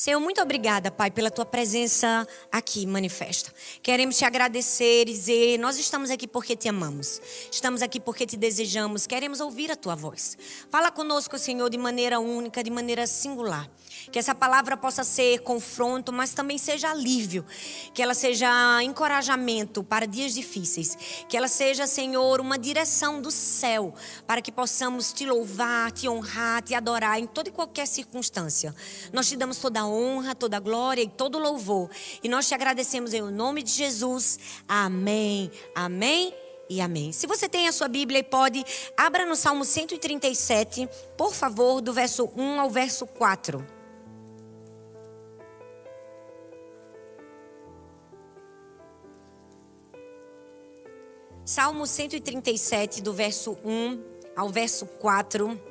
Senhor, muito obrigada, Pai, pela Tua presença aqui manifesta. Queremos Te agradecer e dizer, nós estamos aqui porque Te amamos. Estamos aqui porque Te desejamos, queremos ouvir a Tua voz. Fala conosco, Senhor, de maneira única, de maneira singular. Que essa palavra possa ser confronto, mas também seja alívio. Que ela seja encorajamento para dias difíceis. Que ela seja, Senhor, uma direção do céu, para que possamos Te louvar, Te honrar, Te adorar em toda e qualquer circunstância. Nós Te damos toda a honra, toda a glória e todo o louvor. E nós Te agradecemos em nome de Jesus. Amém, amém e amém. Se você tem a sua Bíblia e pode, abra no Salmo 137, por favor, do verso 1 ao verso 4. Salmo 137, do verso 1 ao verso 4.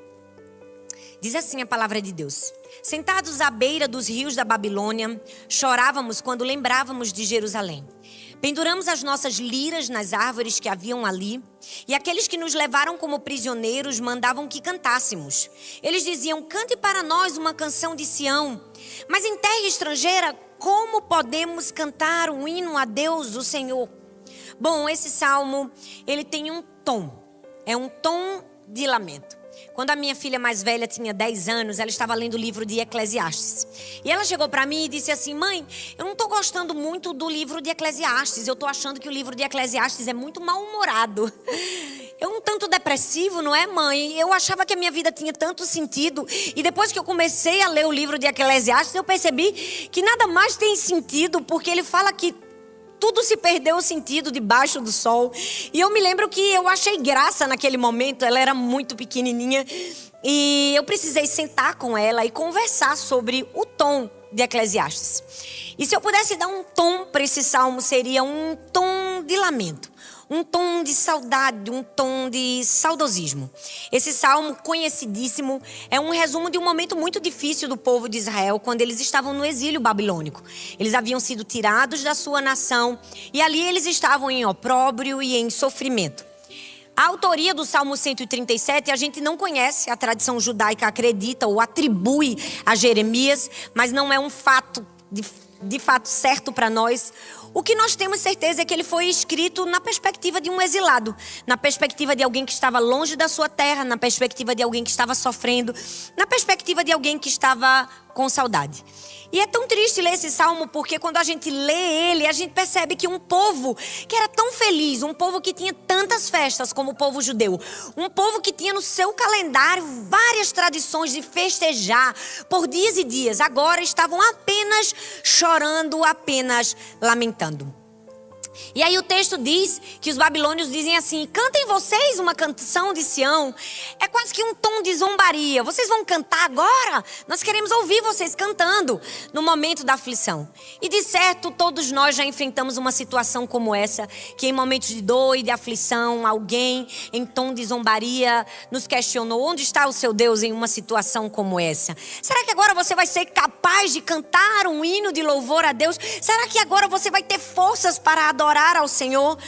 Diz assim a palavra de Deus: Sentados à beira dos rios da Babilônia, chorávamos quando lembrávamos de Jerusalém. Penduramos as nossas liras nas árvores que haviam ali, e aqueles que nos levaram como prisioneiros mandavam que cantássemos. Eles diziam: cante para nós uma canção de Sião. Mas em terra estrangeira, como podemos cantar um hino a Deus, o Senhor? Bom, esse salmo, ele tem um tom. É um tom de lamento. Quando a minha filha mais velha tinha 10 anos, ela estava lendo o livro de Eclesiastes. E ela chegou para mim e disse assim: mãe, eu não estou gostando muito do livro de Eclesiastes. Eu estou achando que o livro de Eclesiastes é muito mal-humorado. É um tanto depressivo, não é, mãe? Eu achava que a minha vida tinha tanto sentido. E depois que eu comecei a ler o livro de Eclesiastes, eu percebi que nada mais tem sentido, porque ele fala que tudo se perdeu o sentido debaixo do sol. E eu me lembro que eu achei graça naquele momento. Ela era muito pequenininha. E eu precisei sentar com ela e conversar sobre o tom de Eclesiastes. E se eu pudesse dar um tom para esse salmo, seria um tom de lamento. Um tom de saudade, um tom de saudosismo. Esse salmo conhecidíssimo é um resumo de um momento muito difícil do povo de Israel, quando eles estavam no exílio babilônico. Eles haviam sido tirados da sua nação e ali eles estavam em opróbrio e em sofrimento. A autoria do Salmo 137, a gente não conhece, a tradição judaica acredita ou atribui a Jeremias, mas não é um fato de fato certo para nós. O que nós temos certeza é que ele foi escrito na perspectiva de um exilado, na perspectiva de alguém que estava longe da sua terra, na perspectiva de alguém que estava sofrendo, na perspectiva de alguém que estava com saudade. E é tão triste ler esse salmo, porque quando a gente lê ele, a gente percebe que um povo que era tão feliz, um povo que tinha tantas festas como o povo judeu, um povo que tinha no seu calendário várias tradições de festejar por dias e dias, agora estavam apenas chorando, apenas lamentando. E aí o texto diz que os babilônios dizem assim: cantem vocês uma canção de Sião. É quase que um tom de zombaria. Vocês vão cantar agora? Nós queremos ouvir vocês cantando no momento da aflição. E de certo todos nós já enfrentamos uma situação como essa, que em momentos de dor e de aflição, alguém em tom de zombaria nos questionou: onde está o seu Deus em uma situação como essa? Será que agora você vai ser capaz de cantar um hino de louvor a Deus? Será que agora você vai ter forças para adorar ao Senhor?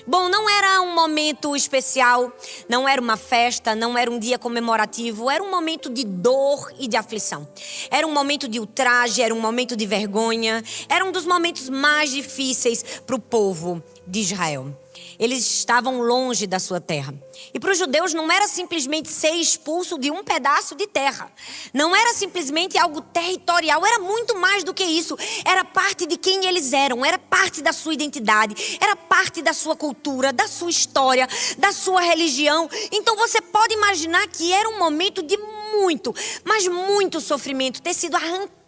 Bom, não era um momento especial, não era uma festa, não era um dia comemorativo, era um momento de dor e de aflição. Era um momento de ultraje, era um momento de vergonha, era um dos momentos mais difíceis para o povo de Israel. Eles estavam longe da sua terra. E para os judeus não era simplesmente ser expulso de um pedaço de terra. Não era simplesmente algo territorial, era muito mais do que isso. Era parte de quem eles eram, era parte da sua identidade, era parte da sua cultura, da sua história, da sua religião. Então você pode imaginar que era um momento de muito, mas muito sofrimento, ter sido arrancado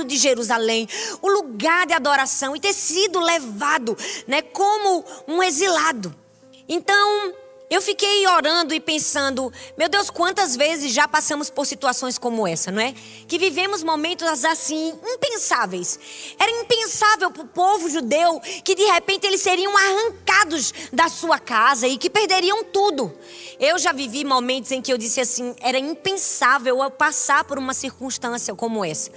de Jerusalém, o lugar de adoração, e ter sido levado, como um exilado. Então eu fiquei orando e pensando: meu Deus, quantas vezes já passamos por situações como essa, não é? Que vivemos momentos assim, impensáveis. Era impensável para o povo judeu que de repente eles seriam arrancados da sua casa e que perderiam tudo. Eu já vivi momentos em que eu disse assim: era impensável eu passar por uma circunstância como essa.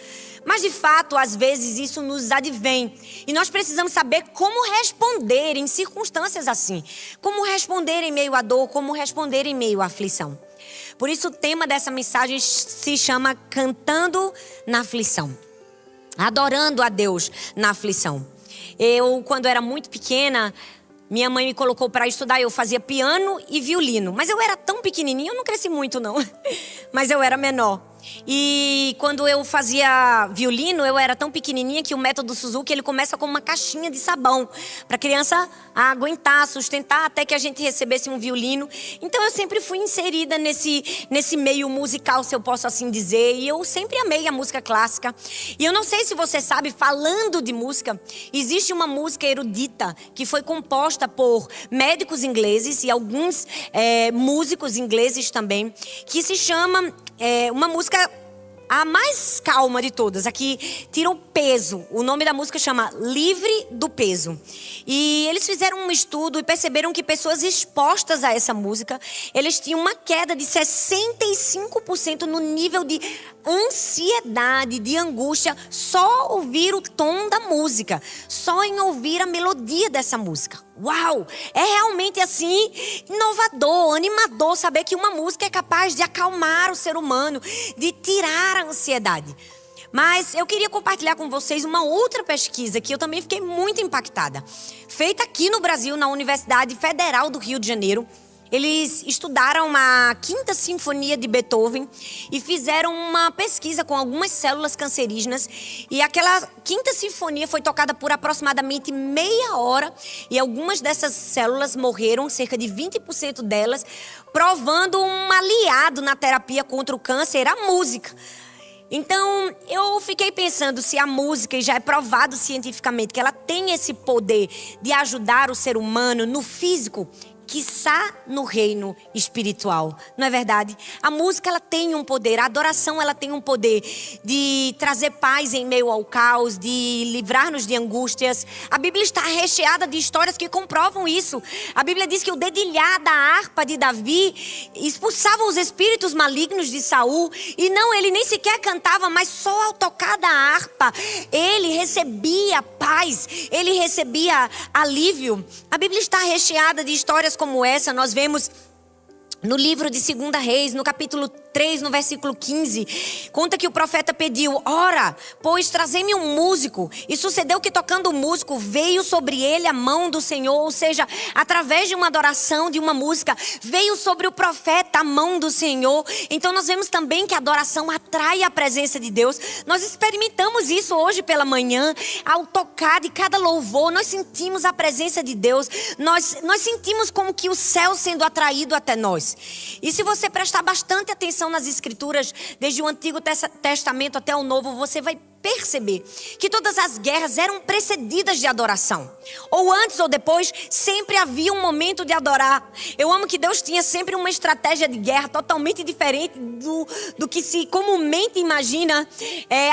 Mas de fato, às vezes isso nos advém. E nós precisamos saber como responder em circunstâncias assim. Como responder em meio à dor, como responder em meio à aflição. Por isso o tema dessa mensagem se chama Cantando na Aflição. adorando a Deus na aflição. Eu, quando era muito pequena, minha mãe me colocou para estudar. Eu fazia piano e violino. Mas eu era tão pequenininha, eu não cresci muito não. Mas eu era menor. E quando eu fazia violino, eu era tão pequenininha que o método Suzuki, ele começa com uma caixinha de sabão para a criança aguentar, sustentar até que a gente recebesse um violino. Então eu sempre fui inserida nesse meio musical, se eu posso assim dizer. E eu sempre amei a música clássica. E eu não sei se você sabe, falando de música, existe uma música erudita que foi composta por médicos ingleses e alguns músicos ingleses também, que se chama... uma música a mais calma de todas. Aqui tira o peso. O nome da música chama Livre do Peso. E eles fizeram um estudo e perceberam que pessoas expostas a essa música, eles tinham uma queda de 65% no nível de ansiedade, de angústia, só ouvir o tom da música, só em ouvir a melodia dessa música. Uau! É realmente assim inovador, animador saber que uma música é capaz de acalmar o ser humano, de tirar a ansiedade. Mas eu queria compartilhar com vocês uma outra pesquisa que eu também fiquei muito impactada. Feita aqui no Brasil, na Universidade Federal do Rio de Janeiro. Eles estudaram a Quinta Sinfonia de Beethoven e fizeram uma pesquisa com algumas células cancerígenas. E aquela Quinta Sinfonia foi tocada por aproximadamente meia hora. E algumas dessas células morreram, cerca de 20% delas, provando um aliado na terapia contra o câncer, a música. Então, eu fiquei pensando se a música, e já é provado cientificamente que ela tem esse poder de ajudar o ser humano no físico, quiçá no reino espiritual, não é verdade? A música, ela tem um poder, a adoração, ela tem um poder de trazer paz em meio ao caos, de livrar-nos de angústias. A Bíblia está recheada de histórias que comprovam isso. A Bíblia diz que o dedilhar da harpa de Davi expulsava os espíritos malignos de Saul. E não, ele nem sequer cantava, mas só ao tocar da harpa, ele recebia paz, ele recebia alívio. A Bíblia está recheada de histórias como essa. Nós vemos no livro de 2 Reis, no capítulo 3, no versículo 15, conta que o profeta pediu: ora, pois trazei-me um músico. E sucedeu que, tocando o músico, veio sobre ele a mão do Senhor. Ou seja, através de uma adoração, de uma música, veio sobre o profeta a mão do Senhor. Então nós vemos também que a adoração atrai a presença de Deus. Nós experimentamos isso hoje pela manhã. Ao tocar de cada louvor, nós sentimos a presença de Deus. Nós sentimos como que o céu sendo atraído até nós. E se você prestar bastante atenção nas escrituras, desde o Antigo Testamento até o Novo, você vai perceber que todas as guerras eram precedidas de adoração. Ou antes ou depois, sempre havia um momento de adorar. Eu amo que Deus tinha sempre uma estratégia de guerra totalmente diferente do que se comumente imagina.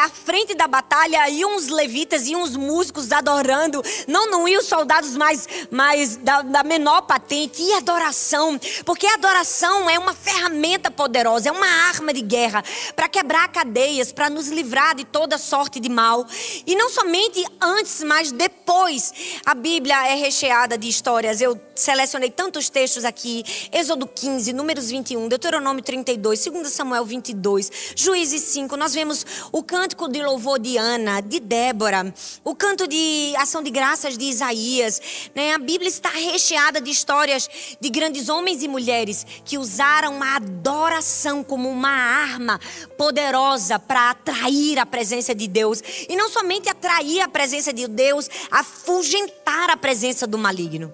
À frente da batalha iam os levitas, iam os músicos adorando. Não iam os soldados mais da menor patente. E adoração, porque a adoração é uma ferramenta poderosa, é uma arma de guerra para quebrar cadeias, para nos livrar de toda sorte de mal. E não somente antes, mas depois. A Bíblia é recheada de histórias. Eu selecionei tantos textos aqui: Êxodo 15, Números 21, Deuteronômio 32, 2 Samuel 22, Juízes 5. Nós vemos o cântico de louvor de Ana, de Débora, o canto de ação de graças de Isaías, né? A Bíblia está recheada de histórias de grandes homens e mulheres que usaram a adoração como uma arma poderosa para atrair a presença de Deus. E não somente atrair a presença de Deus, afugentar a presença do maligno.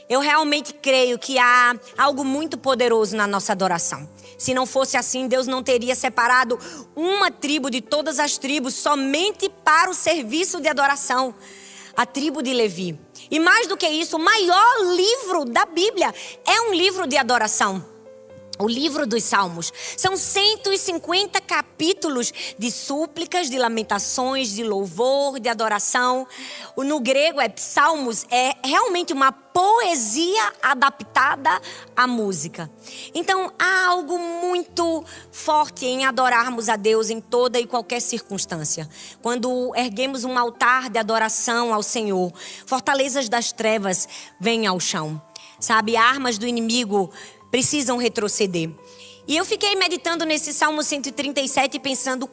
Eu realmente creio que há algo muito poderoso na nossa adoração. Se não fosse assim, Deus não teria separado uma tribo de todas as tribos somente para o serviço de adoração. A tribo de Levi. E mais do que isso, o maior livro da Bíblia é um livro de adoração. O livro dos Salmos. São 150 capítulos de súplicas, de lamentações, de louvor, de adoração. No grego psalmos, é realmente uma poesia adaptada à música. Então há algo muito forte em adorarmos a Deus em toda e qualquer circunstância. Quando erguemos um altar de adoração ao Senhor, fortalezas das trevas vêm ao chão. Sabe, armas do inimigo precisam retroceder. E eu fiquei meditando nesse Salmo 137 pensando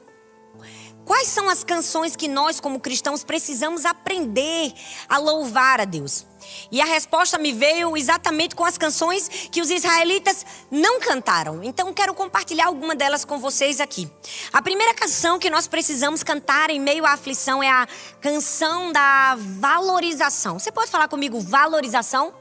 quais são as canções que nós, como cristãos, precisamos aprender a louvar a Deus? E a resposta me veio exatamente com as canções que os israelitas não cantaram. Então quero compartilhar alguma delas com vocês aqui. A primeira canção que nós precisamos cantar em meio à aflição é a canção da valorização. Você pode falar comigo, valorização?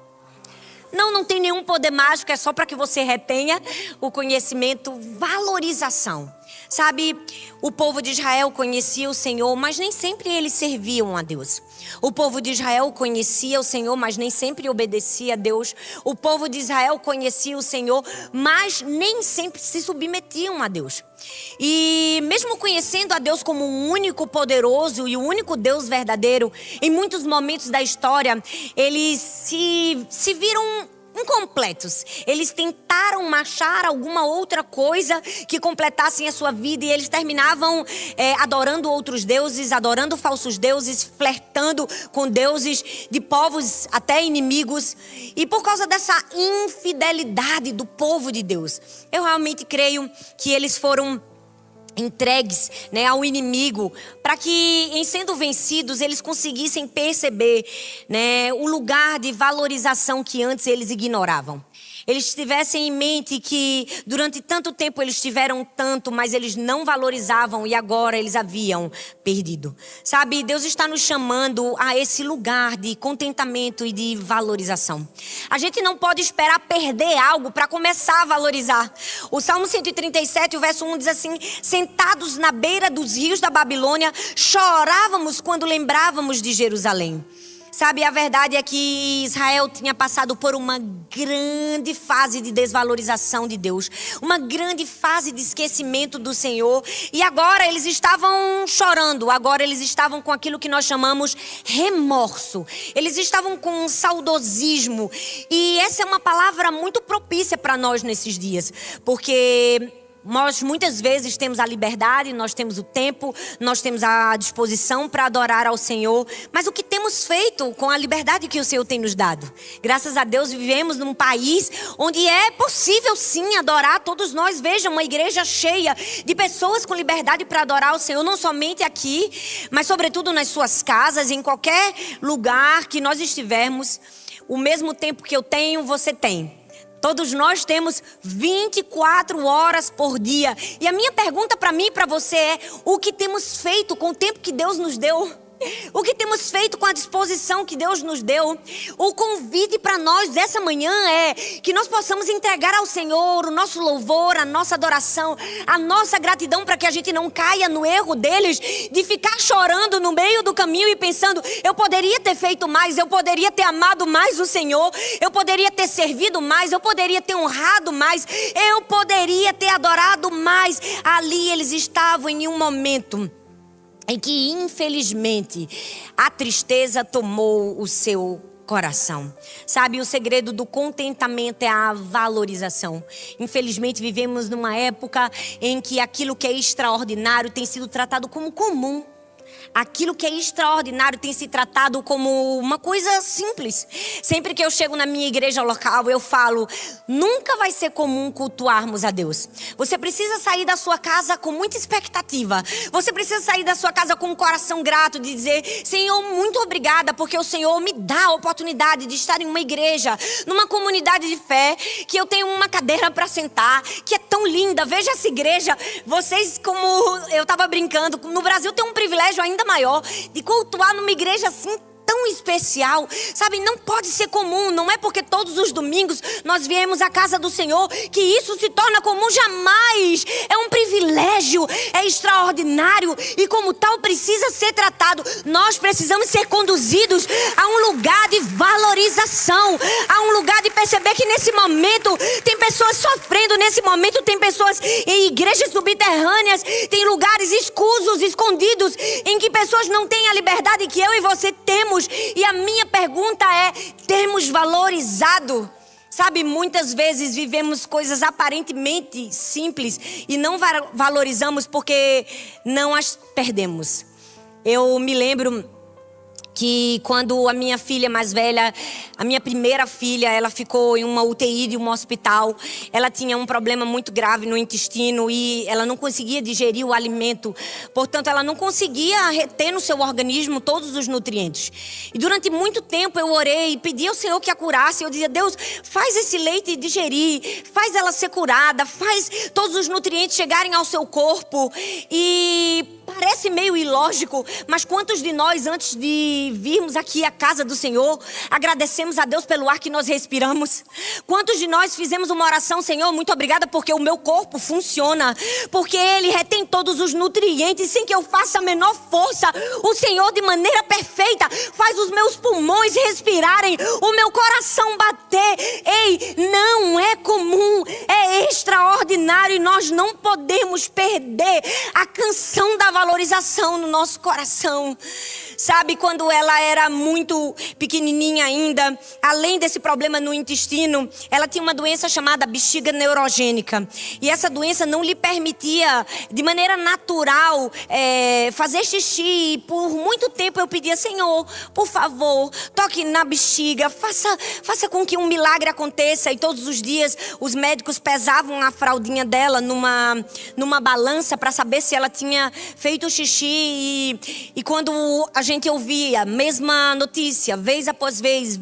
Não tem nenhum poder mágico, é só para que você retenha o conhecimento. Valorização. Sabe, o povo de Israel conhecia o Senhor, mas nem sempre eles serviam a Deus. O povo de Israel conhecia o Senhor, mas nem sempre obedecia a Deus. O povo de Israel conhecia o Senhor, mas nem sempre se submetiam a Deus. E mesmo conhecendo a Deus como o único poderoso e o único Deus verdadeiro, em muitos momentos da história, eles se viram incompletos. Eles tentaram achar alguma outra coisa que completassem a sua vida e eles terminavam adorando outros deuses, adorando falsos deuses, flertando com deuses de povos até inimigos. E por causa dessa infidelidade do povo de Deus, eu realmente creio que eles foram entregues, ao inimigo, para que, em sendo vencidos, eles conseguissem perceber, o lugar de valorização que antes eles ignoravam. Eles tivessem em mente que durante tanto tempo eles tiveram tanto, mas eles não valorizavam e agora eles haviam perdido. Sabe, Deus está nos chamando a esse lugar de contentamento e de valorização. A gente não pode esperar perder algo para começar a valorizar. O Salmo 137, o verso 1 diz assim: sentados na beira dos rios da Babilônia, chorávamos quando lembrávamos de Jerusalém. Sabe, a verdade é que Israel tinha passado por uma grande fase de desvalorização de Deus, uma grande fase de esquecimento do Senhor, e agora eles estavam chorando, agora eles estavam com aquilo que nós chamamos remorso, eles estavam com um saudosismo, e essa é uma palavra muito propícia para nós nesses dias, porque nós muitas vezes temos a liberdade, nós temos o tempo, nós temos a disposição para adorar ao Senhor. Mas o que temos feito com a liberdade que o Senhor tem nos dado? Graças a Deus vivemos num país onde é possível sim adorar. Todos nós, vejam, uma igreja cheia de pessoas com liberdade para adorar o Senhor. Não somente aqui, mas sobretudo nas suas casas, em qualquer lugar que nós estivermos. O mesmo tempo que eu tenho, você tem. Todos nós temos 24 horas por dia. E a minha pergunta para mim e para você é: o que temos feito com o tempo que Deus nos deu? O que temos feito com a disposição que Deus nos deu? O convite para nós dessa manhã é que nós possamos entregar ao Senhor o nosso louvor, a nossa adoração, a nossa gratidão, para que a gente não caia no erro deles de ficar chorando no meio do caminho e pensando: eu poderia ter feito mais, eu poderia ter amado mais o Senhor, eu poderia ter servido mais, eu poderia ter honrado mais, eu poderia ter adorado mais. Ali eles estavam em um momento em que, infelizmente, a tristeza tomou o seu coração. Sabe, o segredo do contentamento é a valorização. Infelizmente, vivemos numa época em que aquilo que é extraordinário tem sido tratado como comum. Aquilo que é extraordinário tem se tratado como uma coisa simples. Sempre que eu chego na minha igreja local, eu falo: nunca vai ser comum cultuarmos a Deus. Você precisa sair da sua casa com muita expectativa. Você precisa sair da sua casa com um coração grato, de dizer: Senhor, muito obrigada, porque o Senhor me dá a oportunidade de estar em uma igreja, numa comunidade de fé, que eu tenho uma cadeira para sentar, que é tão linda. Veja essa igreja. Vocês, como eu estava brincando, no Brasil tem um privilégio ainda maior de cultuar numa igreja assim tão especial, sabe? Não pode ser comum. Não é porque todos os domingos nós viemos à casa do Senhor que isso se torna comum. Jamais. É um privilégio, é extraordinário e como tal precisa ser tratado. Nós precisamos ser conduzidos a um lugar de valorização, a um lugar de perceber que nesse momento tem pessoas sofrendo, nesse momento tem pessoas em igrejas subterrâneas, tem lugares escusos, escondidos, em que pessoas não têm a liberdade que eu e você temos. E a minha pergunta é: temos valorizado? Sabe, muitas vezes vivemos coisas aparentemente simples e não valorizamos porque não as perdemos. Eu me lembro que quando a minha filha mais velha, a minha primeira filha, ela ficou em uma UTI de um hospital. Ela tinha um problema muito grave no intestino e ela não conseguia digerir o alimento. Portanto, ela não conseguia reter no seu organismo todos os nutrientes. E durante muito tempo eu orei e pedi ao Senhor que a curasse. Eu dizia: Deus, faz esse leite digerir, faz ela ser curada, faz todos os nutrientes chegarem ao seu corpo. E parece meio ilógico, mas quantos de nós, antes de virmos aqui à casa do Senhor, agradecemos a Deus pelo ar que nós respiramos? Quantos de nós fizemos uma oração: Senhor, muito obrigada porque o meu corpo funciona, porque Ele retém todos os nutrientes sem que eu faça a menor força. O Senhor, de maneira perfeita, faz os meus pulmões respirarem, o meu coração bater. Ei, não é comum, é extraordinário, e nós não podemos perder a canção da valorização no nosso coração. Sabe, quando ela era muito pequenininha ainda, além desse problema no intestino, ela tinha uma doença chamada bexiga neurogênica. E essa doença não lhe permitia, de maneira natural, fazer xixi. E por muito tempo eu pedia: Senhor, por favor, toque na bexiga, faça com que um milagre aconteça. E todos os dias os médicos pesavam a fraldinha dela numa balança para saber se ela tinha feito xixi. E quando a gente ouvia a mesma notícia, vez após vez,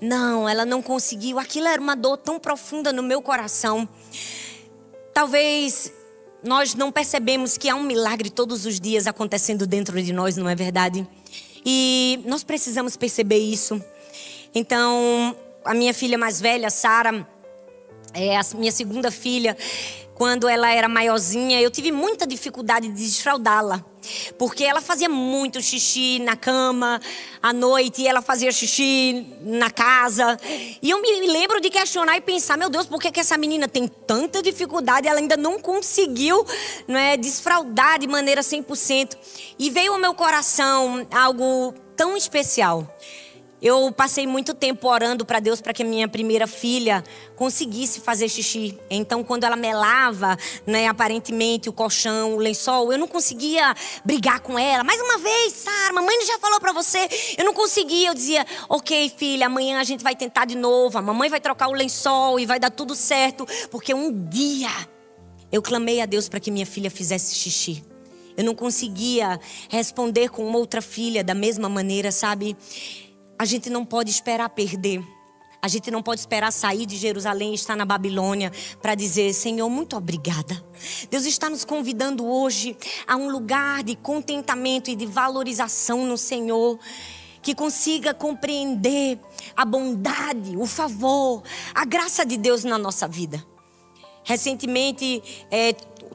não, ela não conseguiu. Aquilo era uma dor tão profunda no meu coração. Talvez nós não percebemos que há um milagre todos os dias acontecendo dentro de nós, não é verdade? E nós precisamos perceber isso. Então, a minha filha mais velha, Sara, a minha segunda filha, quando ela era maiorzinha, eu tive muita dificuldade de desfraldá-la. Porque ela fazia muito xixi na cama, à noite, e ela fazia xixi na casa. E eu me lembro de questionar e pensar: meu Deus, por que essa menina tem tanta dificuldade? Ela ainda não conseguiu, desfraldar de maneira 100%. E veio ao meu coração algo tão especial. Eu passei muito tempo orando para Deus para que a minha primeira filha conseguisse fazer xixi. Então, quando ela melava, aparentemente, o colchão, o lençol, eu não conseguia brigar com ela. Mais uma vez, Sara, mamãe já falou para você. Eu não conseguia. Eu dizia: ok, filha, amanhã a gente vai tentar de novo. A mamãe vai trocar o lençol e vai dar tudo certo. Porque um dia eu clamei a Deus para que minha filha fizesse xixi. Eu não conseguia responder com uma outra filha da mesma maneira, sabe? A gente não pode esperar perder. A gente não pode esperar sair de Jerusalém e estar na Babilônia para dizer: Senhor, muito obrigada. Deus está nos convidando hoje a um lugar de contentamento e de valorização no Senhor, que consiga compreender a bondade, o favor, a graça de Deus na nossa vida. Recentemente,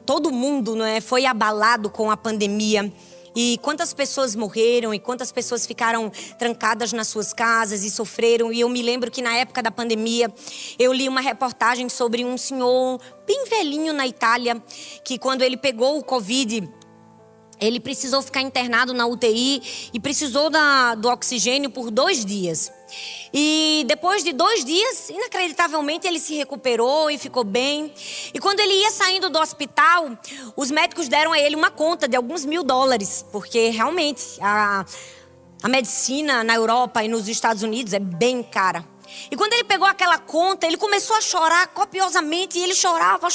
todo mundo foi abalado com a pandemia. E quantas pessoas morreram e quantas pessoas ficaram trancadas nas suas casas e sofreram. E eu me lembro que na época da pandemia eu li uma reportagem sobre um senhor bem velhinho na Itália, que quando ele pegou o Covid, ele precisou ficar internado na UTI e precisou do oxigênio por 2 dias. E depois de 2 dias, inacreditavelmente, ele se recuperou e ficou bem. E quando ele ia saindo do hospital, os médicos deram a ele uma conta de alguns $1.000, porque realmente a medicina na Europa e nos Estados Unidos é bem cara. E quando ele pegou aquela conta, ele começou a chorar copiosamente. E ele chorava.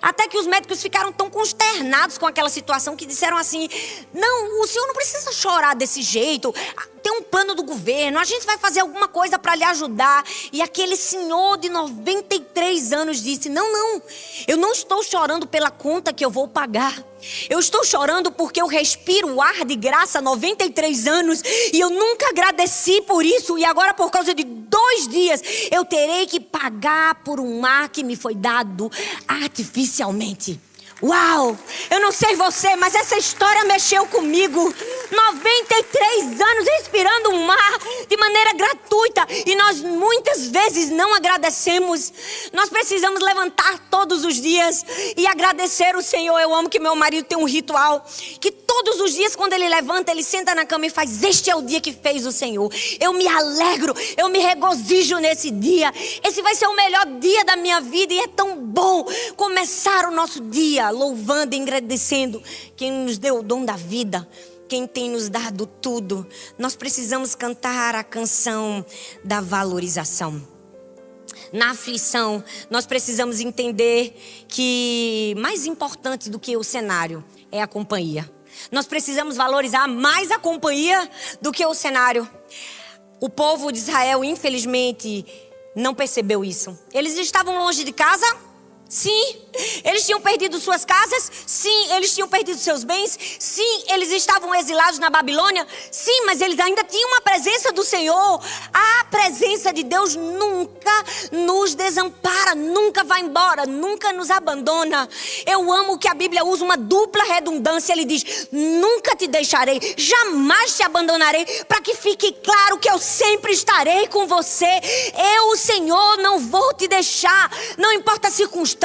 Até que os médicos ficaram tão consternados com aquela situação que disseram assim: não, o senhor não precisa chorar desse jeito. Tem um plano do governo, a gente vai fazer alguma coisa para lhe ajudar. E aquele senhor de 93 anos disse: não, eu não estou chorando pela conta que eu vou pagar. Eu estou chorando porque eu respiro o ar de graça há 93 anos e eu nunca agradeci por isso. E agora, por causa de 2 dias, eu terei que pagar por um ar que me foi dado artificialmente. Uau! Eu não sei você, mas essa história mexeu comigo. 93 anos respirando um ar de maneira gratuita. E nós muitas vezes não agradecemos. Nós precisamos levantar todos os dias e agradecer o Senhor. Eu amo que meu marido tem um ritual que todos os dias, quando ele levanta, ele senta na cama e faz: este é o dia que fez o Senhor. Eu me alegro, eu me regozijo nesse dia. Esse vai ser o melhor dia da minha vida. E é tão bom começar o nosso dia louvando e agradecendo quem nos deu o dom da vida. quem tem nos dado tudo. Nós precisamos cantar a canção da valorização. Na aflição, nós precisamos entender que mais importante do que o cenário é a companhia. Nós precisamos valorizar mais a companhia do que o cenário. O povo de Israel, infelizmente, não percebeu isso. Eles estavam longe de casa? Sim. Eles tinham perdido suas casas? Sim. Eles tinham perdido seus bens? Sim. Eles estavam exilados na Babilônia? Sim, mas eles ainda tinham a presença do Senhor. A presença de Deus nunca nos desampara, nunca vai embora, nunca nos abandona. Eu amo que a Bíblia usa uma dupla redundância. Ele diz: nunca te deixarei, jamais te abandonarei, para que fique claro que eu sempre estarei com você. Eu, o Senhor, não vou te deixar. Não importa a circunstância,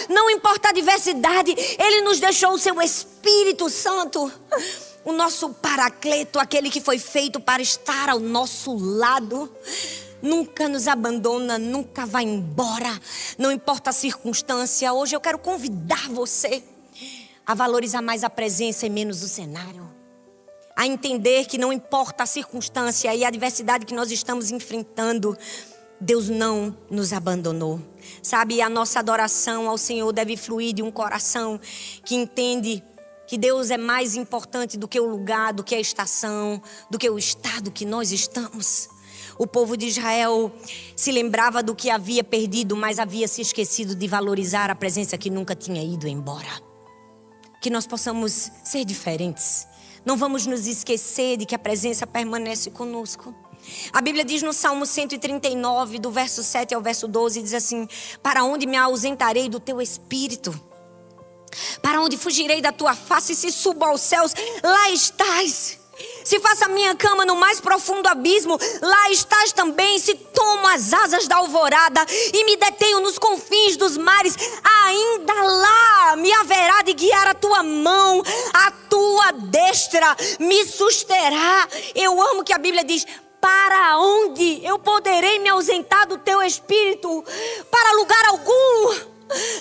não importa a adversidade, Ele nos deixou o seu Espírito Santo, o nosso paracleto, aquele que foi feito para estar ao nosso lado. Nunca nos abandona, nunca vai embora, não importa a circunstância. Hoje eu quero convidar você a valorizar mais a presença e menos o cenário. A entender que não importa a circunstância e a adversidade que nós estamos enfrentando, Deus não nos abandonou. Sabe, a nossa adoração ao Senhor deve fluir de um coração que entende que Deus é mais importante do que o lugar, do que a estação, do que o estado que nós estamos. O povo de Israel se lembrava do que havia perdido, mas havia se esquecido de valorizar a presença que nunca tinha ido embora. Que nós possamos ser diferentes. Não vamos nos esquecer de que a presença permanece conosco. A Bíblia diz no Salmo 139, do verso 7 ao verso 12, diz assim: para onde me ausentarei do teu espírito? Para onde fugirei da tua face? Se subo aos céus, lá estás. Se faço a minha cama no mais profundo abismo, lá estás também. Se tomo as asas da alvorada e me detenho nos confins dos mares, ainda lá me haverá de guiar a tua mão, a tua destra me susterá. Eu amo que a Bíblia diz: para onde eu poderei me ausentar do teu espírito? Para lugar algum.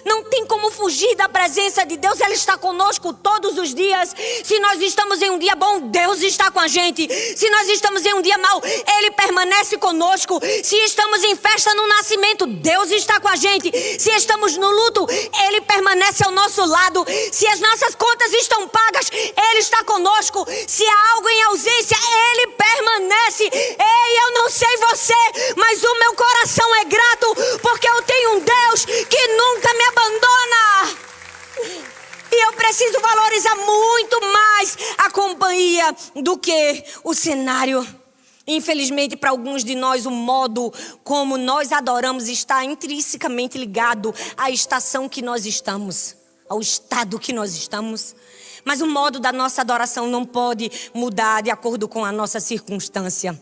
Não tem como fugir da presença de Deus. Ela está conosco todos os dias. Se nós estamos em um dia bom, Deus está com a gente. Se nós estamos em um dia mau, Ele permanece conosco. Se estamos em festa no nascimento, Deus está com a gente. Se estamos no luto, Ele permanece ao nosso lado. Se as nossas contas estão pagas, Ele está conosco. Se há algo em ausência, Ele permanece. Ei, eu não sei você, mas o meu coração é grato, porque eu tenho um Deus que nunca me abandona. E eu preciso valorizar muito mais a companhia do que o cenário. Infelizmente, para alguns de nós, o modo como nós adoramos está intrinsecamente ligado à estação que nós estamos, ao estado que nós estamos. Mas o modo da nossa adoração não pode mudar de acordo com a nossa circunstância.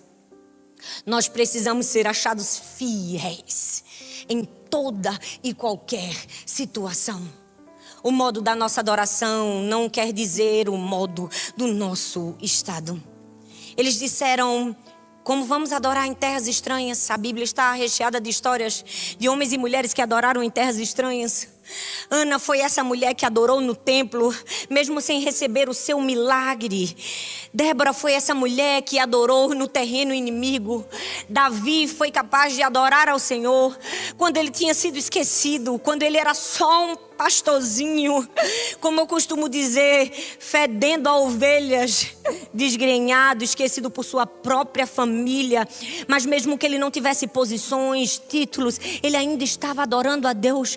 Nós precisamos ser achados fiéis em toda e qualquer situação. O modo da nossa adoração não quer dizer o modo do nosso estado. Eles disseram: como vamos adorar em terras estranhas? A Bíblia está recheada de histórias de homens e mulheres que adoraram em terras estranhas. Ana foi essa mulher que adorou no templo, mesmo sem receber o seu milagre. Débora foi essa mulher que adorou no terreno inimigo. Davi foi capaz de adorar ao Senhor quando ele tinha sido esquecido, quando ele era só um pastorzinho, como eu costumo dizer, fedendo a ovelhas, desgrenhado, esquecido por sua própria família. Mas mesmo que ele não tivesse posições, títulos, ele ainda estava adorando a Deus.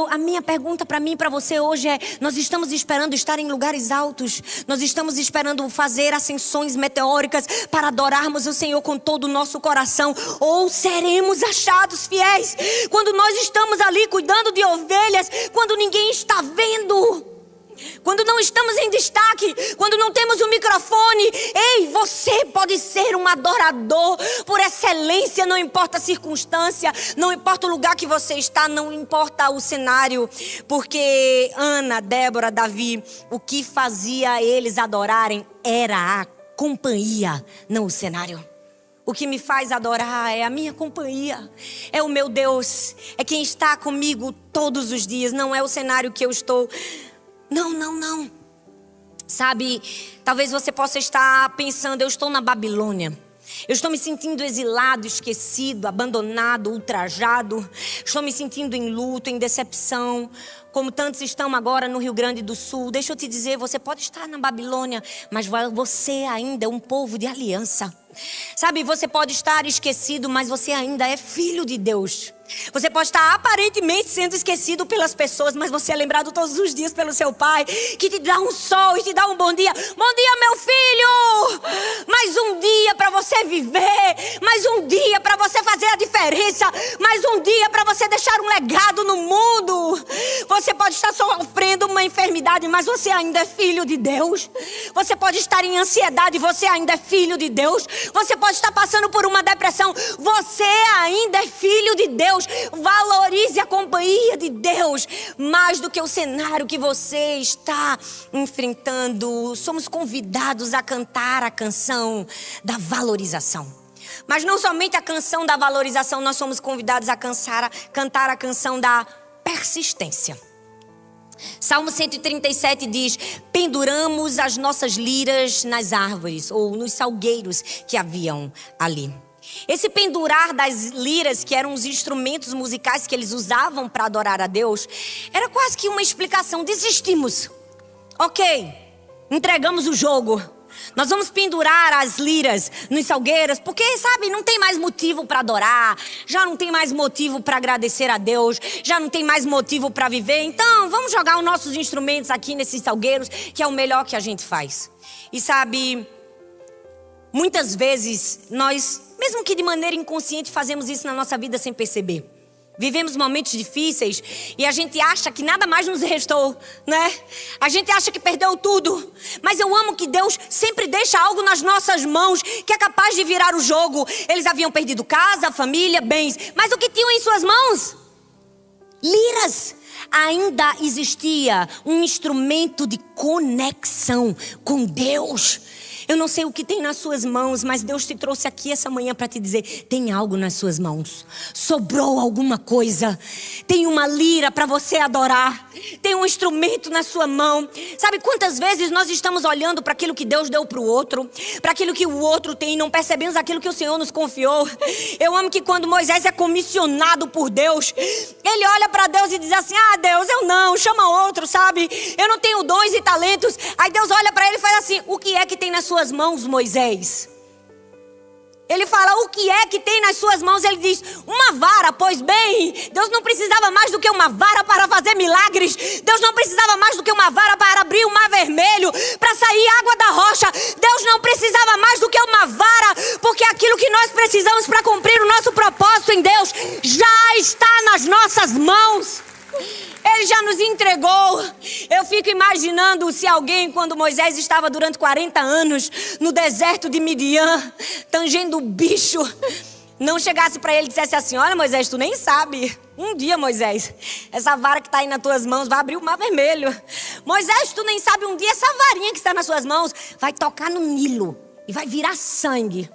A minha pergunta para mim e para você hoje é: nós estamos esperando estar em lugares altos? Nós estamos esperando fazer ascensões meteóricas para adorarmos o Senhor com todo o nosso coração? Ou seremos achados fiéis quando nós estamos ali cuidando de ovelhas, quando ninguém está vendo, quando não estamos em destaque, quando não temos o microfone? Ei, você pode ser um adorador por excelência, não importa a circunstância, não importa o lugar que você está, não importa o cenário. Porque Ana, Débora, Davi, o que fazia eles adorarem era a companhia, não o cenário. O que me faz adorar é a minha companhia, é o meu Deus, é quem está comigo todos os dias, não é o cenário que eu estou. Não. Sabe, talvez você possa estar pensando, eu estou na Babilônia. Eu estou me sentindo exilado, esquecido, abandonado, ultrajado. Estou me sentindo em luto, em decepção, como tantos estão agora no Rio Grande do Sul. Deixa eu te dizer, você pode estar na Babilônia, mas você ainda é um povo de aliança. Sabe, você pode estar esquecido, mas você ainda é filho de Deus. Você pode estar aparentemente sendo esquecido pelas pessoas, mas você é lembrado todos os dias pelo seu pai, que te dá um sol e te dá um bom dia. Bom dia, meu filho! Mais um dia para você viver, mais um dia para você fazer a diferença, mais um dia para você deixar um legado no mundo. Você pode estar sofrendo uma enfermidade, mas você ainda é filho de Deus. Você pode estar em ansiedade, você ainda é filho de Deus. Você pode estar passando por uma depressão, você ainda é filho de Deus. Valorize a companhia de Deus mais do que o cenário que você está enfrentando. Somos convidados a cantar a canção da valorização. Mas não somente a canção da valorização, nós somos convidados a cantar a canção da persistência. Salmo 137 diz: penduramos as nossas liras nas árvores ou nos salgueiros que haviam ali. Esse pendurar das liras, que eram os instrumentos musicais que eles usavam para adorar a Deus, era quase que uma explicação. Desistimos. Ok, entregamos o jogo. Nós vamos pendurar as liras nos salgueiros, porque, sabe, não tem mais motivo para adorar, já não tem mais motivo para agradecer a Deus, já não tem mais motivo para viver. Então, vamos jogar os nossos instrumentos aqui nesses salgueiros, que é o melhor que a gente faz. E sabe, muitas vezes nós, mesmo que de maneira inconsciente, fazemos isso na nossa vida sem perceber. Vivemos momentos difíceis e a gente acha que nada mais nos restou, né? A gente acha que perdeu tudo. Mas eu amo que Deus sempre deixa algo nas nossas mãos que é capaz de virar o jogo. Eles haviam perdido casa, família, bens. Mas o que tinham em suas mãos? Liras. Ainda existia um instrumento de conexão com Deus. Eu não sei o que tem nas suas mãos, mas Deus te trouxe aqui essa manhã para te dizer: tem algo nas suas mãos. Sobrou alguma coisa. Tem uma lira para você adorar. Tem um instrumento na sua mão. Sabe quantas vezes nós estamos olhando para aquilo que Deus deu para o outro, para aquilo que o outro tem, e não percebemos aquilo que o Senhor nos confiou? Eu amo que quando Moisés é comissionado por Deus, ele olha para Deus e diz assim: ah, Deus, eu não, chama outro, sabe? Eu não tenho dons e talentos. Aí Deus olha para ele e faz assim: o que é que tem nas suas mãos, Moisés? Ele fala: o que é que tem nas suas mãos? Ele diz: uma vara. Pois bem, Deus não precisava mais do que uma vara para fazer milagres. Deus não precisava mais do que uma vara para abrir o mar vermelho, para sair água da rocha. Deus não precisava mais do que uma vara, porque aquilo que nós precisamos para cumprir o nosso propósito em Deus já está nas nossas mãos. Ele já nos entregou. Eu fico imaginando se alguém, quando Moisés estava durante 40 anos no deserto de Midian, tangendo o bicho, não chegasse para ele e dissesse assim: olha, Moisés, tu nem sabe. Um dia, Moisés, essa vara que está aí nas tuas mãos vai abrir o mar vermelho. Moisés, tu nem sabe, um dia essa varinha que está nas suas mãos vai tocar no Nilo e vai virar sangue.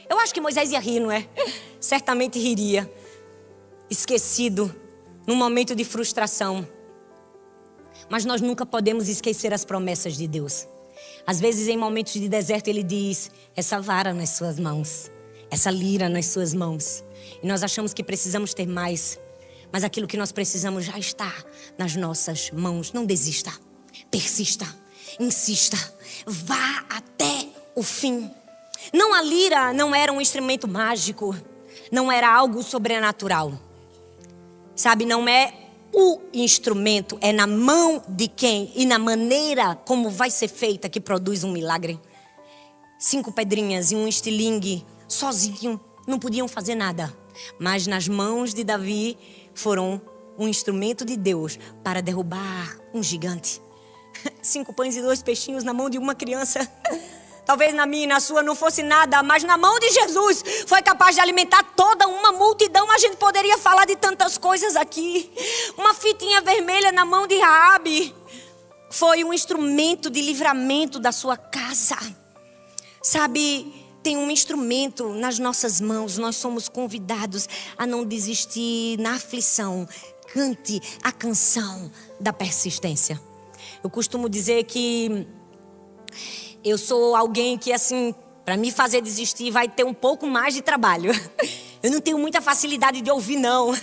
Eu acho que Moisés ia rir, não é? Certamente riria. Esquecido, num momento de frustração. Mas nós nunca podemos esquecer as promessas de Deus. Às vezes, em momentos de deserto, Ele diz: essa vara nas suas mãos, essa lira nas suas mãos. E nós achamos que precisamos ter mais, mas aquilo que nós precisamos já está nas nossas mãos. Não desista, persista, insista, vá até o fim. Não, a lira não era um instrumento mágico, não era algo sobrenatural. Sabe, não é o instrumento, é na mão de quem e na maneira como vai ser feita que produz um milagre. 5 pedrinhas e um estilingue sozinho não podiam fazer nada, mas nas mãos de Davi foram um instrumento de Deus para derrubar um gigante. 5 pães e 2 peixinhos na mão de uma criança. Talvez na minha e na sua não fosse nada, mas na mão de Jesus foi capaz de alimentar toda uma multidão. A gente poderia falar de tantas coisas aqui. Uma fitinha vermelha na mão de Raabe foi um instrumento de livramento da sua casa. Sabe, tem um instrumento nas nossas mãos. Nós somos convidados a não desistir na aflição. Cante a canção da persistência. Eu costumo dizer que Eu sou alguém que, assim, para me fazer desistir vai ter um pouco mais de trabalho. Eu não tenho muita facilidade de ouvir, não.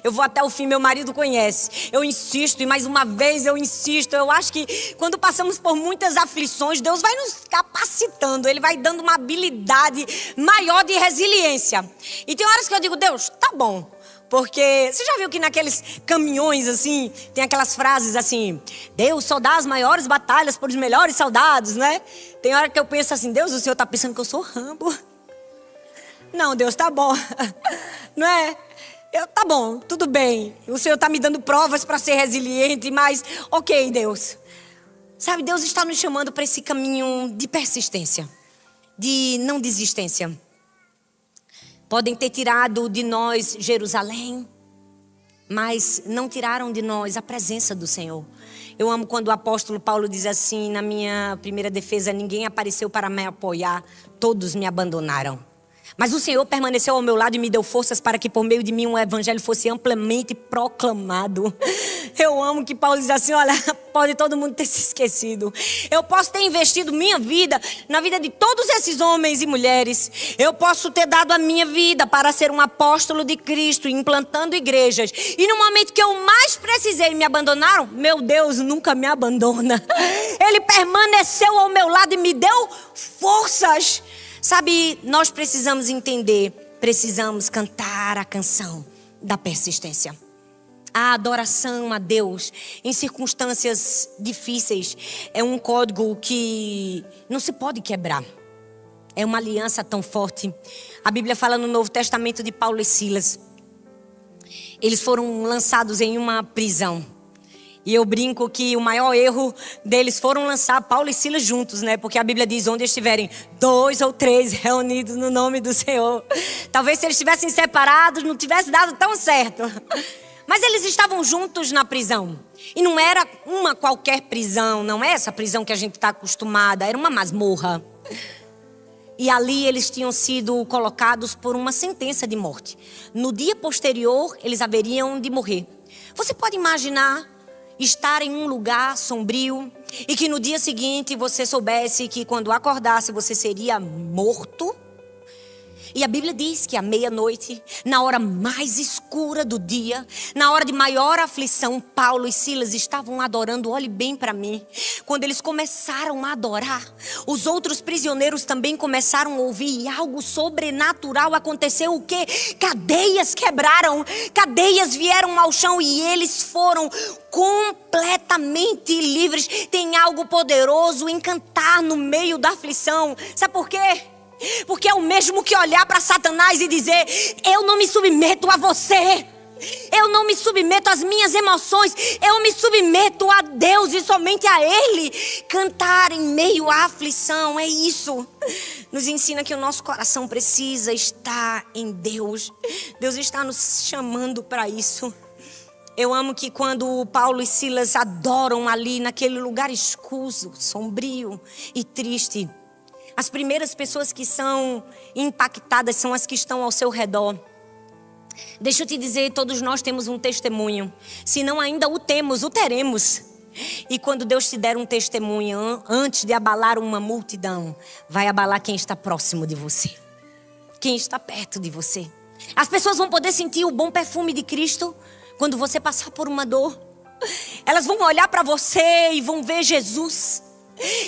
Eu vou até o fim, meu marido conhece. Eu insisto e mais uma vez eu insisto. Eu acho que quando passamos por muitas aflições, Deus vai nos capacitando. Ele vai dando uma habilidade maior de resiliência. E tem horas que eu digo, Deus, tá bom. Porque você já viu que naqueles caminhões assim, tem aquelas frases assim: Deus só dá as maiores batalhas para os melhores soldados, né? Tem hora que eu penso assim, Deus, o Senhor tá pensando que eu sou Rambo. Não, Deus, tá bom. Não é? Tá bom, tudo bem. O Senhor tá me dando provas para ser resiliente, mas ok, Deus. Sabe, Deus está nos chamando para esse caminho de persistência, de não desistência. Podem ter tirado de nós Jerusalém, mas não tiraram de nós a presença do Senhor. Eu amo quando o apóstolo Paulo diz assim, na minha primeira defesa: ninguém apareceu para me apoiar, todos me abandonaram. Mas o Senhor permaneceu ao meu lado e me deu forças para que por meio de mim um evangelho fosse amplamente proclamado. Eu amo que Paulo diz assim, olha, pode todo mundo ter se esquecido. Eu posso ter investido minha vida na vida de todos esses homens e mulheres. Eu posso ter dado a minha vida para ser um apóstolo de Cristo, implantando igrejas. E no momento que eu mais precisei, me abandonaram. Meu Deus nunca me abandona. Ele permaneceu ao meu lado e me deu forças. Sabe, nós precisamos entender, precisamos cantar a canção da persistência. A adoração a Deus em circunstâncias difíceis é um código que não se pode quebrar. É uma aliança tão forte. A Bíblia fala no Novo Testamento de Paulo e Silas. Eles foram lançados em uma prisão. E eu brinco que o maior erro deles foram lançar Paulo e Silas juntos, né? Porque a Bíblia diz, onde estiverem 2 ou 3 reunidos no nome do Senhor. Talvez se eles estivessem separados não tivesse dado tão certo. Mas eles estavam juntos na prisão. E não era uma qualquer prisão, não é essa prisão que a gente está acostumada. Era uma masmorra. E ali eles tinham sido colocados por uma sentença de morte. No dia posterior, eles haveriam de morrer. Você pode imaginar estar em um lugar sombrio e que no dia seguinte você soubesse que quando acordasse você seria morto? E a Bíblia diz que à meia-noite, na hora mais escura do dia, na hora de maior aflição, Paulo e Silas estavam adorando. Olhe bem para mim. Quando eles começaram a adorar, os outros prisioneiros também começaram a ouvir e algo sobrenatural aconteceu. O quê? Cadeias quebraram, cadeias vieram ao chão e eles foram completamente livres. Tem algo poderoso em cantar no meio da aflição. Sabe por quê? Porque é o mesmo que olhar para Satanás e dizer: eu não me submeto a você, eu não me submeto às minhas emoções, eu me submeto a Deus e somente a Ele. Cantar em meio à aflição, é isso. Nos ensina que o nosso coração precisa estar em Deus. Deus está nos chamando para isso. Eu amo que quando Paulo e Silas adoram ali naquele lugar escuro, sombrio e triste, as primeiras pessoas que são impactadas são as que estão ao seu redor. Deixa eu te dizer, todos nós temos um testemunho. Se não ainda o temos, o teremos. E quando Deus te der um testemunho, antes de abalar uma multidão, vai abalar quem está próximo de você, quem está perto de você. As pessoas vão poder sentir o bom perfume de Cristo quando você passar por uma dor. Elas vão olhar para você e vão ver Jesus.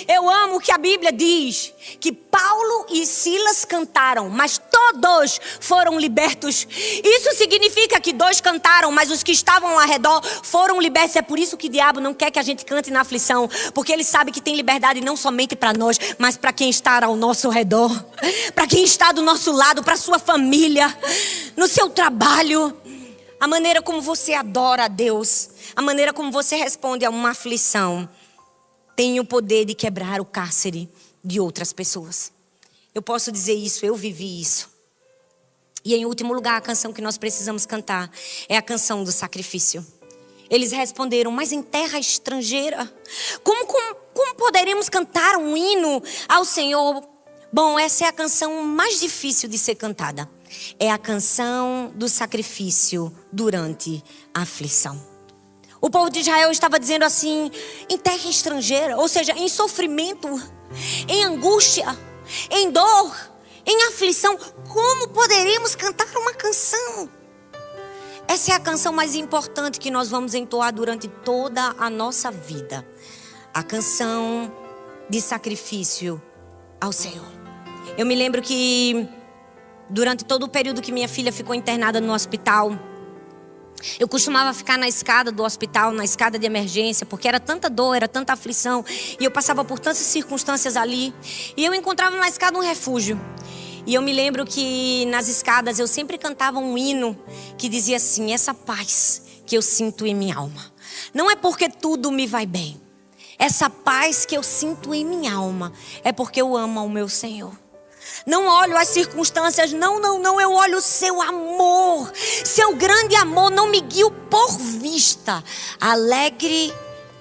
Eu amo que a Bíblia diz que Paulo e Silas cantaram, mas todos foram libertos. Isso significa que 2 cantaram, mas os que estavam ao redor foram libertos. É por isso que o diabo não quer que a gente cante na aflição, porque ele sabe que tem liberdade não somente para nós, mas para quem está ao nosso redor, para quem está do nosso lado, para sua família, no seu trabalho. A maneira como você adora a Deus, a maneira como você responde a uma aflição, tem o poder de quebrar o cárcere de outras pessoas. Eu posso dizer isso, eu vivi isso. E em último lugar, a canção que nós precisamos cantar é a canção do sacrifício. Eles responderam: mas em terra estrangeira, como poderemos cantar um hino ao Senhor? Bom, essa é a canção mais difícil de ser cantada. É a canção do sacrifício durante a aflição. O povo de Israel estava dizendo assim, em terra estrangeira, ou seja, em sofrimento. em angústia, em dor, em aflição, como poderíamos cantar uma canção? Essa é a canção mais importante que nós vamos entoar durante toda a nossa vida. A canção de sacrifício ao Senhor. Eu me lembro que durante todo o período que minha filha ficou internada no hospital, eu costumava ficar na escada do hospital, na escada de emergência, porque era tanta dor, era tanta aflição, e eu passava por tantas circunstâncias ali, e eu encontrava na escada um refúgio. E eu me lembro que nas escadas eu sempre cantava um hino que dizia assim: essa paz que eu sinto em minha alma, não é porque tudo me vai bem, essa paz que eu sinto em minha alma é porque eu amo ao meu Senhor. Não olho as circunstâncias, não, eu olho o seu amor, seu grande amor, não me guio por vista, alegre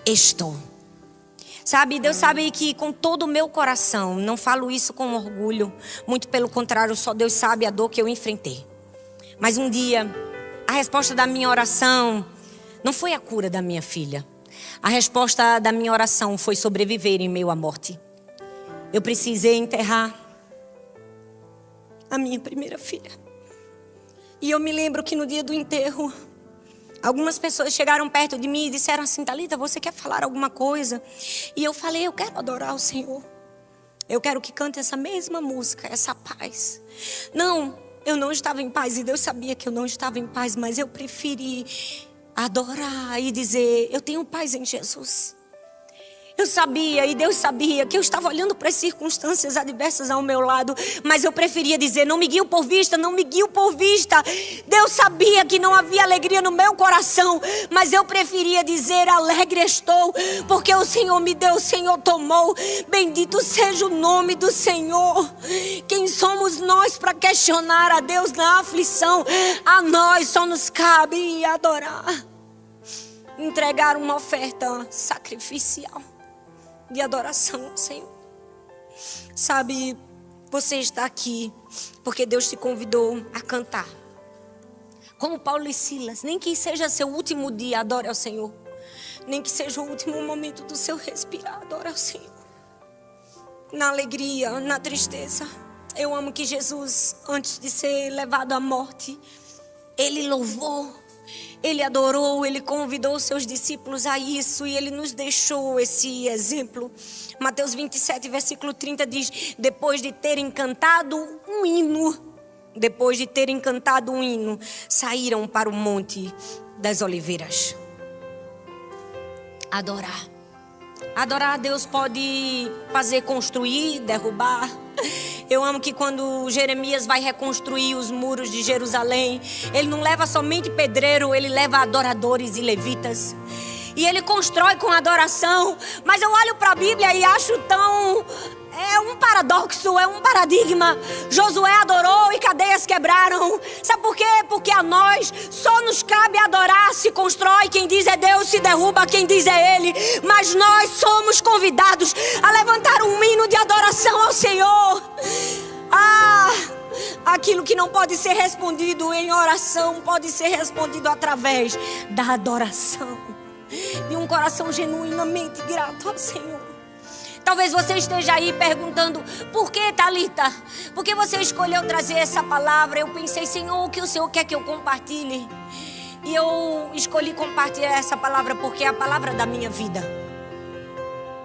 estou. Sabe, Deus sabe que com todo o meu coração, não falo isso com orgulho, muito pelo contrário, só Deus sabe a dor que eu enfrentei. Mas um dia, a resposta da minha oração não foi a cura da minha filha. A resposta da minha oração foi sobreviver em meio à morte. Eu precisei enterrar a minha primeira filha. E eu me lembro que no dia do enterro, algumas pessoas chegaram perto de mim e disseram assim: Thalita, você quer falar alguma coisa? E eu falei: eu quero adorar o Senhor. Eu quero que cante essa mesma música, essa paz. Não, eu não estava em paz e Deus sabia que eu não estava em paz, mas eu preferi adorar e dizer: eu tenho paz em Jesus. Eu sabia e Deus sabia que eu estava olhando para as circunstâncias adversas ao meu lado, mas eu preferia dizer: não me guio por vista, não me guio por vista. Deus sabia que não havia alegria no meu coração, mas eu preferia dizer: alegre estou, porque o Senhor me deu, o Senhor tomou. Bendito seja o nome do Senhor. Quem somos nós para questionar a Deus na aflição? A nós só nos cabe adorar, entregar uma oferta sacrificial de adoração ao Senhor. Sabe, você está aqui porque Deus te convidou a cantar. Como Paulo e Silas, nem que seja seu último dia, adore ao Senhor. Nem que seja o último momento do seu respirar, adore ao Senhor. Na alegria, na tristeza. Eu amo que Jesus, antes de ser levado à morte, Ele louvou, Ele adorou, Ele convidou os seus discípulos a isso e Ele nos deixou esse exemplo. Mateus 27, versículo 30 diz: depois de terem cantado um hino, saíram para o Monte das Oliveiras. Adorar a Deus pode fazer construir, derrubar. Eu amo que quando Jeremias vai reconstruir os muros de Jerusalém, ele não leva somente pedreiro, ele leva adoradores e levitas. E ele constrói com adoração. Mas eu olho para a Bíblia e acho tão... é um paradoxo, é um paradigma. Josué adorou e cadeias quebraram. Sabe por quê? Porque a nós só nos cabe adorar. Se constrói, quem diz é Deus, se derruba, quem diz é Ele. Mas nós somos convidados a levantar um hino de adoração ao Senhor. Aquilo que não pode ser respondido em oração pode ser respondido através da adoração, de um coração genuinamente grato ao Senhor. Talvez você esteja aí perguntando: por que, Thalita? Por que você escolheu trazer essa palavra? Eu pensei: Senhor, o que o Senhor quer que eu compartilhe? E eu escolhi compartilhar essa palavra porque é a palavra da minha vida.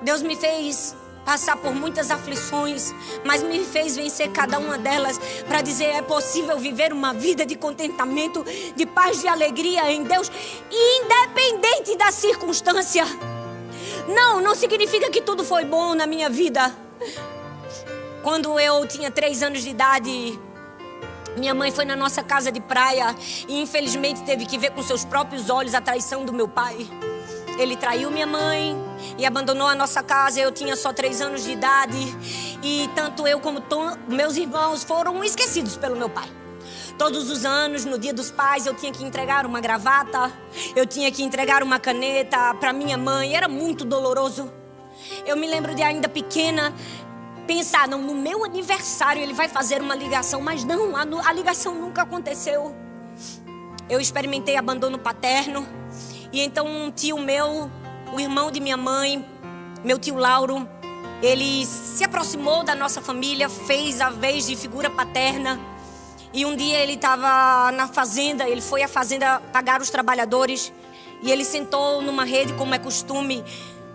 Deus me fez passar por muitas aflições, mas me fez vencer cada uma delas para dizer: é possível viver uma vida de contentamento, de paz, de alegria em Deus, independente da circunstância. Não significa que tudo foi bom na minha vida. Quando eu tinha 3 anos de idade, minha mãe foi na nossa casa de praia e infelizmente teve que ver com seus próprios olhos a traição do meu pai. Ele traiu minha mãe e abandonou a nossa casa. Eu tinha só 3 anos de idade e tanto eu como meus irmãos foram esquecidos pelo meu pai. Todos os anos, no dia dos pais, eu tinha que entregar uma gravata, eu tinha que entregar uma caneta para minha mãe. Era muito doloroso. Eu me lembro de ainda pequena pensar: não, no meu aniversário ele vai fazer uma ligação. Mas não, a ligação nunca aconteceu. Eu experimentei abandono paterno. E então um tio meu, o irmão de minha mãe, meu tio Lauro, ele se aproximou da nossa família, fez a vez de figura paterna. E um dia ele estava na fazenda, ele foi à fazenda pagar os trabalhadores. E ele sentou numa rede, como é costume,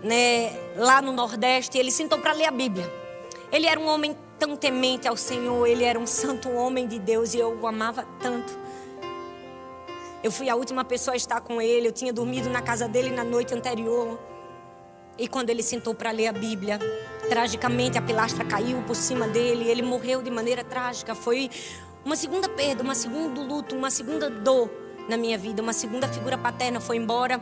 né, lá no Nordeste. Ele sentou para ler a Bíblia. Ele era um homem tão temente ao Senhor, ele era um santo homem de Deus e eu o amava tanto. Eu fui a última pessoa a estar com ele, eu tinha dormido na casa dele na noite anterior. E quando ele sentou para ler a Bíblia, tragicamente a pilastra caiu por cima dele, ele morreu de maneira trágica. Foi uma segunda perda, uma segunda luto, uma segunda dor na minha vida, uma segunda figura paterna foi embora.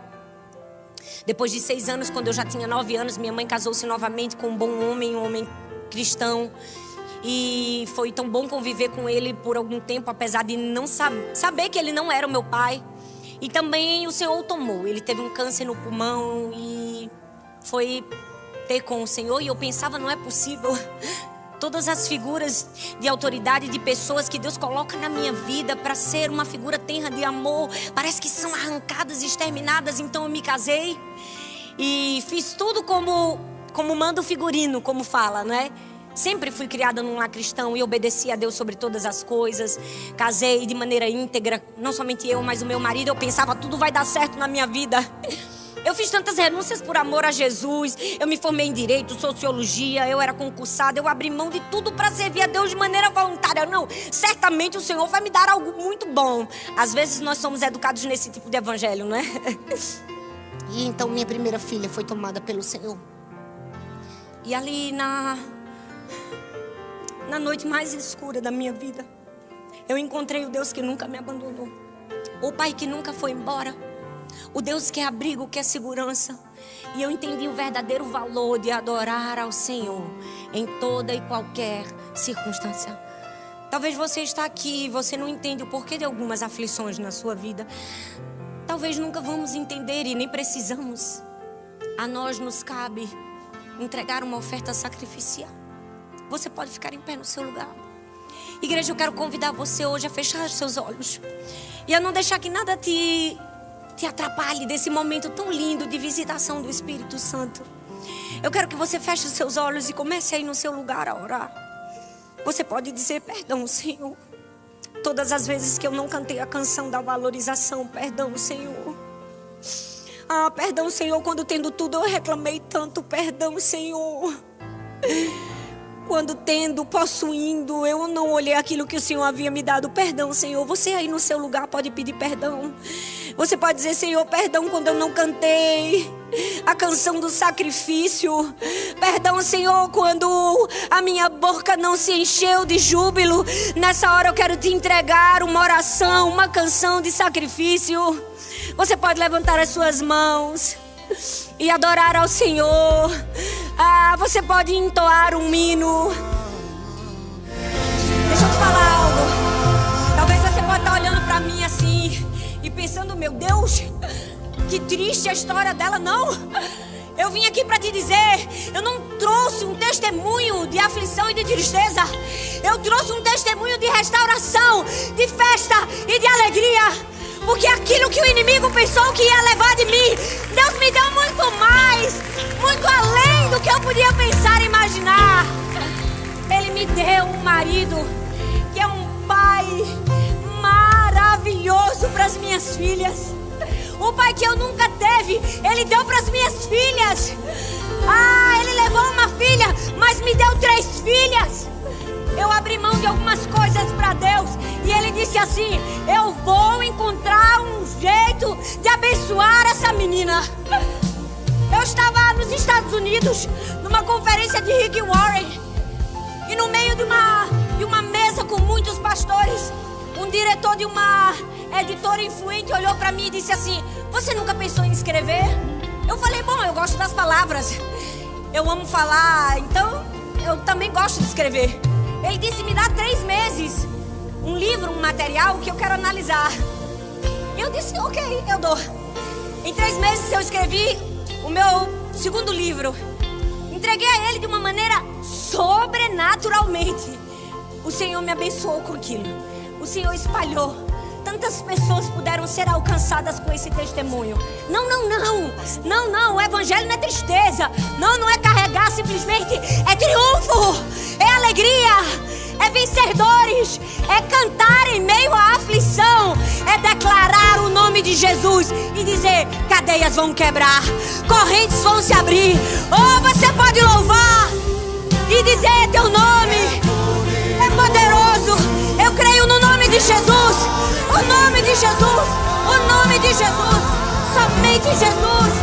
Depois de 6 anos, quando eu já tinha 9 anos, minha mãe casou-se novamente com um homem cristão. E foi tão bom conviver com ele por algum tempo, apesar de não saber que ele não era o meu pai. E também o Senhor o tomou. Ele teve um câncer no pulmão e foi ter com o Senhor. E eu pensava, não é possível. Todas as figuras de autoridade, de pessoas que Deus coloca na minha vida para ser uma figura tenra de amor, parece que são arrancadas, exterminadas. Então eu me casei e fiz tudo como manda o figurino, como fala, não é? Sempre fui criada num lar cristão e obedeci a Deus sobre todas as coisas. Casei de maneira íntegra, não somente eu, mas o meu marido. Eu pensava, tudo vai dar certo na minha vida. Eu fiz tantas renúncias por amor a Jesus. Eu me formei em Direito, Sociologia. Eu era concursada. Eu abri mão de tudo para servir a Deus de maneira voluntária. Não, certamente o Senhor vai me dar algo muito bom. Às vezes nós somos educados nesse tipo de evangelho, não é? E então minha primeira filha foi tomada pelo Senhor. E ali na noite mais escura da minha vida, eu encontrei o Deus que nunca me abandonou. O Pai que nunca foi embora. O Deus que é abrigo, que é segurança. E eu entendi o verdadeiro valor de adorar ao Senhor em toda e qualquer circunstância. Talvez você está aqui e você não entende o porquê de algumas aflições na sua vida. Talvez nunca vamos entender e nem precisamos. A nós nos cabe entregar uma oferta sacrificial. Você pode ficar em pé no seu lugar. Igreja, eu quero convidar você hoje a fechar os seus olhos e a não deixar que nada te atrapalhe desse momento tão lindo de visitação do Espírito Santo. Eu quero que você feche os seus olhos e comece aí no seu lugar a orar. Você pode dizer, perdão, Senhor. Todas as vezes que eu não cantei a canção da valorização, perdão, Senhor. Ah, perdão, Senhor, quando tendo tudo eu reclamei tanto, perdão, Senhor. Quando tendo, possuindo, eu não olhei aquilo que o Senhor havia me dado. Perdão, Senhor. Você aí no seu lugar pode pedir perdão. Você pode dizer, Senhor, perdão quando eu não cantei a canção do sacrifício. Perdão, Senhor, quando a minha boca não se encheu de júbilo. Nessa hora eu quero te entregar uma oração, uma canção de sacrifício. Você pode levantar as suas mãos e adorar ao Senhor. Ah, você pode entoar um hino. Deixa eu te falar algo. Talvez você pode estar olhando para mim assim e pensando, meu Deus, que triste a história dela. Não, eu vim aqui para te dizer, eu não trouxe um testemunho de aflição e de tristeza. Eu trouxe um testemunho de restauração, de festa e de alegria. Porque aquilo que o inimigo pensou que ia levar de mim, Deus me deu muito mais, muito além do que eu podia pensar e imaginar. Ele me deu um marido que é um pai maravilhoso para as minhas filhas. O pai que eu nunca teve, ele deu para as minhas filhas. Ah, ele levou uma filha, mas me deu 3 filhas. Eu abri mão de algumas coisas para Deus e Ele disse assim, eu vou encontrar um jeito de abençoar essa menina. Eu estava nos Estados Unidos, numa conferência de Rick Warren, e no meio de uma mesa com muitos pastores, um diretor de uma editora influente olhou para mim e disse assim, você nunca pensou em escrever? Eu falei, bom, eu gosto das palavras, eu amo falar, então eu também gosto de escrever. Ele disse, me dá 3 meses, um livro, um material que eu quero analisar. Eu disse, ok, eu dou. Em 3 meses eu escrevi o meu 2º livro. Entreguei a ele de uma maneira sobrenaturalmente. O Senhor me abençoou com aquilo. O Senhor espalhou tantas pessoas puderam ser alcançadas com esse testemunho. Não. O evangelho não é tristeza. Não é carregar simplesmente. É triunfo, é alegria, é vencedores, é cantar em meio à aflição, é declarar o nome de Jesus e dizer: cadeias vão quebrar, correntes vão se abrir. Oh, você pode louvar e dizer: teu nome é poderoso. Eu creio no nome de Jesus. O nome de Jesus. O nome de Jesus. Somente Jesus.